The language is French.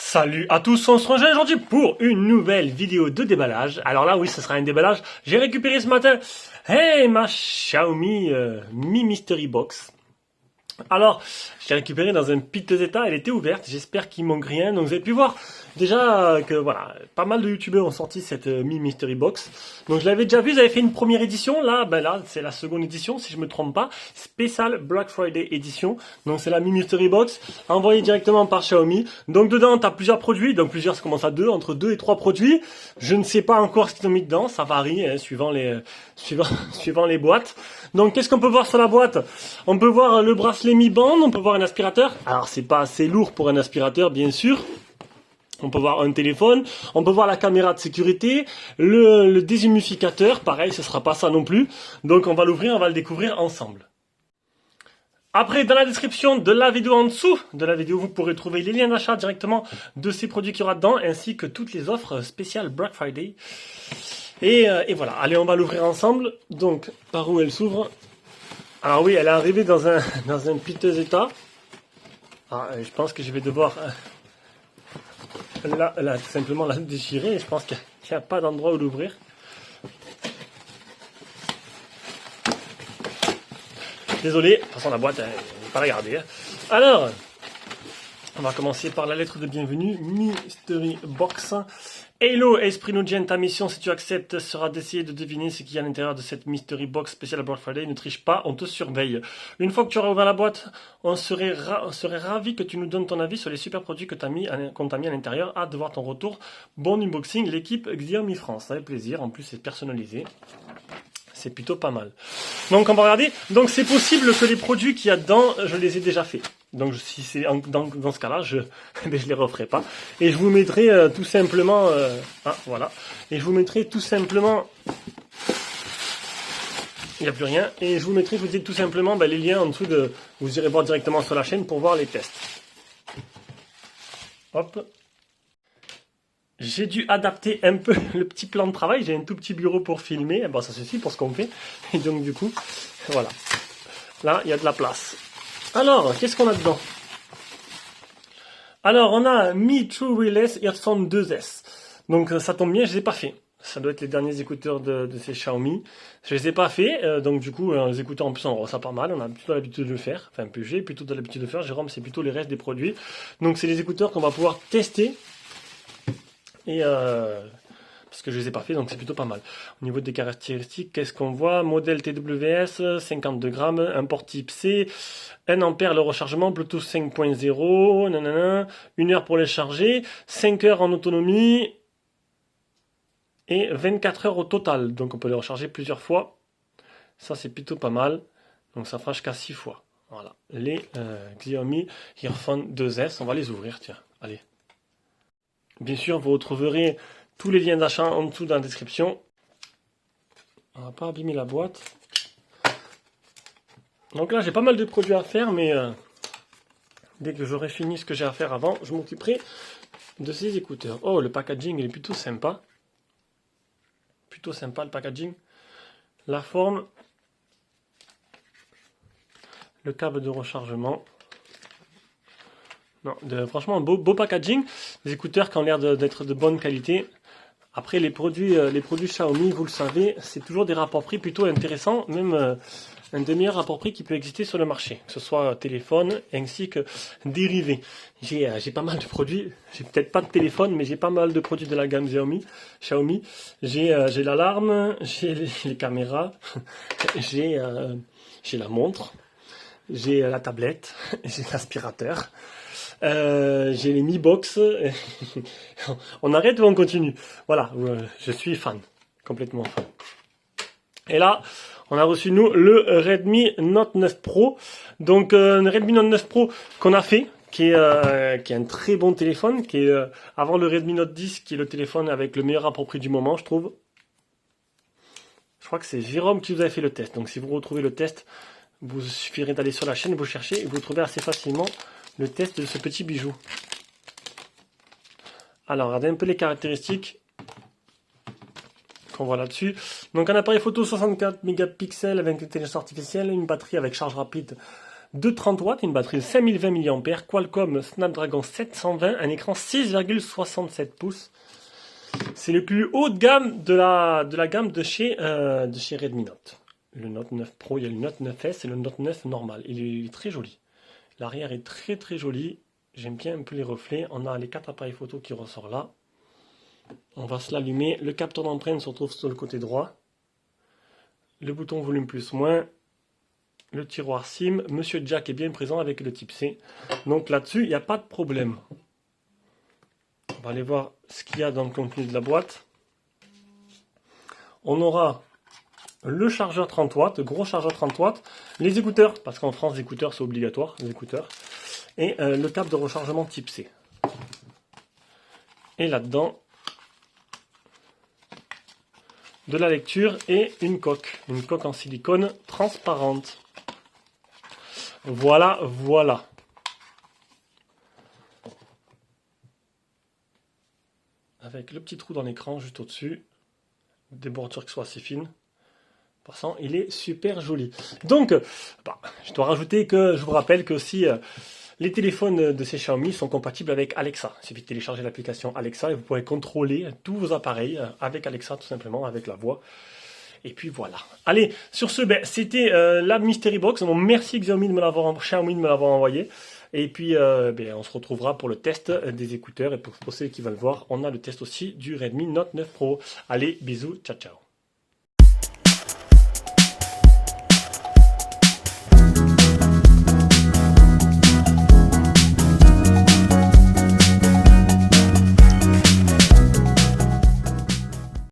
Salut à tous, on se rejoint aujourd'hui pour une nouvelle vidéo de déballage. Alors là, oui, ce sera un déballage. J'ai récupéré ce matin, ma Xiaomi Mi Mystery Box. Alors, je l'ai récupérée dans un piteux état, elle était ouverte, j'espère qu'il manque rien. Donc vous avez pu voir déjà que voilà, pas mal de youtubeurs ont sorti cette Mi Mystery Box. Donc je l'avais déjà vu, ils avaient fait une première édition, là c'est la seconde édition si je me trompe pas, Special Black Friday édition. Donc c'est la Mi Mystery Box, envoyée directement par Xiaomi. Donc dedans tu as plusieurs produits, donc plusieurs ça commence à entre 2 et 3 produits. Je ne sais pas encore ce qu'ils ont mis dedans, ça varie suivant les boîtes. Donc qu'est-ce qu'on peut voir sur la boîte? On peut voir le bracelet Mi Band, on peut voir un aspirateur. Alors c'est pas assez lourd pour un aspirateur bien sûr. On peut voir un téléphone, on peut voir la caméra de sécurité, le déshumidificateur, pareil, ce sera pas ça non plus. Donc on va l'ouvrir, on va le découvrir ensemble. Après, dans la description de la vidéo en dessous de la vidéo, vous pourrez trouver les liens d'achat directement de ces produits qu'il y aura dedans, ainsi que toutes les offres spéciales Black Friday. Et voilà, allez, on va l'ouvrir ensemble. Donc, par où elle s'ouvre? Alors oui, elle est arrivée dans un piteux état. Je pense que je vais devoir là, tout simplement la déchirer. Je pense qu'il n'y a pas d'endroit où l'ouvrir. Désolé, de toute façon la boîte, elle n'est pas regardée. Alors, on va commencer par la lettre de bienvenue, Mystery Box. Hello Esprit Nogien, ta mission si tu acceptes sera d'essayer de deviner ce qu'il y a à l'intérieur de cette Mystery Box spéciale Black Friday. Ne triche pas, on te surveille. Une fois que tu auras ouvert la boîte, on serait ravi que tu nous donnes ton avis sur les super produits qu'on t'a mis à l'intérieur. Hâte de voir ton retour. Bon unboxing, l'équipe Xiaomi France. Avec plaisir, en plus c'est personnalisé. C'est plutôt pas mal. Donc on va regarder. Donc c'est possible que les produits qu'il y a dedans, je les ai déjà faits. Donc si c'est dans ce cas-là, je les referai pas. Et je vous mettrai tout simplement... voilà. Et je vous mettrai tout simplement... Il n'y a plus rien. Et je vous mettrai, je vous dis tout simplement les liens en dessous de... Vous irez voir directement sur la chaîne pour voir les tests. Hop. J'ai dû adapter un peu le petit plan de travail. J'ai un tout petit bureau pour filmer. Bon, ça suffit pour ce qu'on fait. Et donc, du coup, voilà. Là, il y a de la place. Alors, qu'est-ce qu'on a dedans? Alors, on a un Mi True Wireless Earphone 2S. Donc, ça tombe bien, je ne les ai pas fait. Ça doit être les derniers écouteurs de ces Xiaomi. Je les ai pas fait, donc du coup, les écouteurs en plus on ressent pas mal. On a plutôt l'habitude de le faire. Enfin, j'ai plutôt l'habitude de le faire. Jérôme, c'est plutôt les restes des produits. Donc, c'est les écouteurs qu'on va pouvoir tester. Et parce que je les ai pas fait, donc c'est plutôt pas mal. Au niveau des caractéristiques, qu'est-ce qu'on voit? Modèle TWS, 52 grammes, un port type C, 1 ampère le rechargement, Bluetooth 5.0, nanana, 1 heure pour les charger, 5 heures en autonomie et 24 heures au total. Donc on peut les recharger plusieurs fois. Ça c'est plutôt pas mal. Donc ça fera jusqu'à 6 fois. Voilà, les Xiaomi Earphone 2S, on va les ouvrir, tiens, allez. Bien sûr, vous retrouverez tous les liens d'achat en dessous dans la description. On va pas abîmer la boîte. Donc là, j'ai pas mal de produits à faire, mais dès que j'aurai fini ce que j'ai à faire avant, je m'occuperai de ces écouteurs. Oh, le packaging il est plutôt sympa. Plutôt sympa le packaging. La forme. Le câble de rechargement. Non, franchement, beau packaging. Les écouteurs qui ont l'air d'être de bonne qualité. Après, les produits Xiaomi, vous le savez, c'est toujours des rapports prix plutôt intéressants, même un des meilleurs rapports prix qui peut exister sur le marché, que ce soit téléphone ainsi que dérivés. J'ai pas mal de produits, j'ai peut-être pas de téléphone, mais j'ai pas mal de produits de la gamme Xiaomi. J'ai l'alarme, j'ai les caméras, j'ai la montre, j'ai la tablette, j'ai l'aspirateur. J'ai les Mi Box. On arrête ou on continue? Voilà, je suis fan, complètement fan. Et là, on a reçu nous le Redmi Note 9 Pro. Donc un Redmi Note 9 Pro qu'on a fait, qui est un très bon téléphone, qui est avant le Redmi Note 10, qui est le téléphone avec le meilleur rapport prix du moment, je trouve. Je crois que c'est Jérôme qui vous a fait le test. Donc si vous retrouvez le test, Vous suffirait d'aller sur la chaîne, vous cherchez et vous trouvez assez facilement le test de ce petit bijou. Alors, regardez un peu les caractéristiques qu'on voit là-dessus. Donc, un appareil photo 64 mégapixels avec intelligence artificielle, une batterie avec charge rapide de 30 watts, une batterie de 5020 mAh, Qualcomm Snapdragon 720, un écran 6,67 pouces. C'est le plus haut de gamme de la gamme de chez Redmi Note. Le Note 9 Pro, il y a le Note 9S et le Note 9 normal. Il est très joli. L'arrière est très très joli. J'aime bien un peu les reflets. On a les 4 appareils photo qui ressortent là. On va se l'allumer. Le capteur d'empreinte se retrouve sur le côté droit. Le bouton volume plus moins. Le tiroir SIM. Monsieur Jack est bien présent avec le type C. Donc là-dessus, il n'y a pas de problème. On va aller voir ce qu'il y a dans le contenu de la boîte. On aura le chargeur 30 watts, gros chargeur 30 watts, les écouteurs, parce qu'en France les écouteurs c'est obligatoire, les écouteurs, et le câble de rechargement type C. Et là-dedans, de la lecture et une coque en silicone transparente. Voilà, voilà. Avec le petit trou dans l'écran juste au-dessus, des bordures qui soient assez fines. Passant, il est super joli. Donc, je dois rajouter que je vous rappelle que aussi les téléphones de ces Xiaomi sont compatibles avec Alexa. Il suffit de télécharger l'application Alexa et vous pourrez contrôler tous vos appareils avec Alexa tout simplement, avec la voix. Et puis voilà. Allez, sur ce, c'était la Mystery Box. Donc, merci Xiaomi de me l'avoir envoyé. Et puis, on se retrouvera pour le test des écouteurs. Et pour ceux qui veulent voir, on a le test aussi du Redmi Note 9 Pro. Allez, bisous, ciao, ciao.